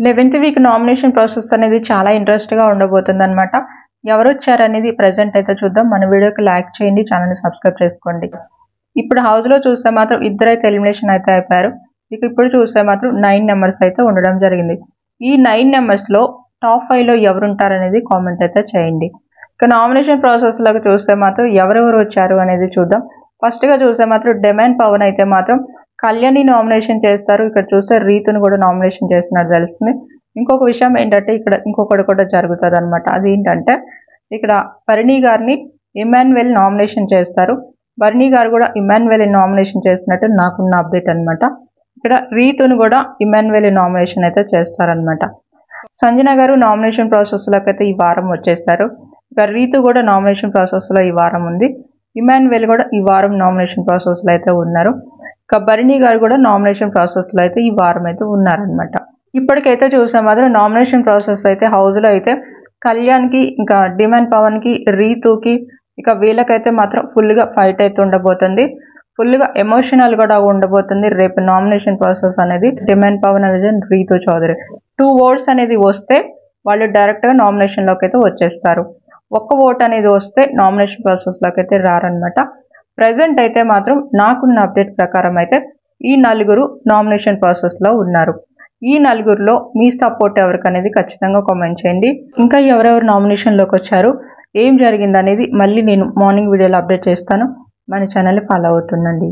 11th week nomination process అనేది చాలా ఇంట్రెస్ట్‌గా ఉండబోతుందన్నమాట. ఎవరొచ్చారనేది ప్రెజెంట్ అయితే చూద్దాం. మన వీడియోకి లైక్ చేయండి, ఛానెల్‌ని సబ్స్క్రైబ్ చేసుకోండి. ఇప్పుడు హౌస్‌లో చూస్తే మాత్రం ఇద్దరైతే ఎలిమినేషన్ అయితే అయిపోయారు. ఇక ఇప్పుడు చూస్తే మాత్రం 9 మెంబర్స్ అయితే ఉండడం జరిగింది. ఈ 9 మెంబర్స్‌లో టాప్ 5లో ఎవరుంటారనేది కామెంట్ అయితే చేయండి. ఇక నామినేషన్ ప్రాసెస్‌లోకి చూస్తే మాత్రం ఎవరెవరు వచ్చారు అనేది చూద్దాం. ఫస్ట్‌గా చూస్తే మాత్రం డెమాన్ పవన్ అయితే మాత్రం కళ్యాణ్‌ని నామినేషన్ చేస్తారు. ఇక్కడ చూస్తే రీతుని కూడా నామినేషన్ చేస్తున్నట్టు తెలుస్తుంది. ఇంకొక విషయం ఏంటంటే ఇక్కడ ఇంకొకటి కూడా జరుగుతుందన్నమాట. అదేంటంటే ఇక్కడ భరణి గారిని ఇమాన్యుయల్ నామినేషన్ చేస్తారు. భరణి గారు కూడా ఇమాన్యుయల్ నామినేషన్ చేసినట్టు నాకున్న అప్డేట్ అనమాట. ఇక్కడ రీతుని కూడా ఇమాన్యుయల్ నామినేషన్ అయితే చేస్తారనమాట. సంజన గారు నామినేషన్ ప్రాసెస్లోకి అయితే ఈ వారం వచ్చేసారు. ఇక రీతు కూడా నామినేషన్ ప్రాసెస్లో ఈ వారం ఉంది. ఇమాన్యుయల్ కూడా ఈ వారం నామినేషన్ ప్రాసెస్లో అయితే ఉన్నారు. ఇక భరణి గారు కూడా నామినేషన్ ప్రాసెస్లో అయితే ఈ వారం అయితే ఉన్నారనమాట. ఇప్పటికైతే చూసే మాత్రం నామినేషన్ ప్రాసెస్ అయితే హౌస్లో అయితే కళ్యాణ్కి, ఇంకా డిమాండ్ పవన్కి, రీతుకి, ఇక వీళ్ళకైతే మాత్రం ఫుల్గా ఫైట్ అయితే ఉండబోతుంది. ఫుల్గా ఎమోషనల్ కూడా ఉండబోతుంది రేపు నామినేషన్ ప్రాసెస్ అనేది. డిమాండ్ పవన్ అనేది రీతు చౌదరి 2 ఓట్స్ అనేది వస్తే వాళ్ళు డైరెక్ట్గా నామినేషన్లోకి అయితే వచ్చేస్తారు. 1 ఓట్ అనేది వస్తే నామినేషన్ ప్రాసెస్లోకి అయితే రారనమాట. ప్రజెంట్ అయితే మాత్రం నాకున్న అప్డేట్ ప్రకారం అయితే ఈ 4 నామినేషన్ ప్రాసెస్లో ఉన్నారు. ఈ 4లో మీ సపోర్ట్ ఎవరికనేది ఖచ్చితంగా కామెంట్ చేయండి. ఇంకా ఎవరెవరు నామినేషన్లోకి వచ్చారు, ఏం జరిగిందనేది మళ్ళీ నేను మార్నింగ్ వీడియోలో అప్డేట్ చేస్తాను. మన ఛానల్ని ఫాలో అవుతుండండి.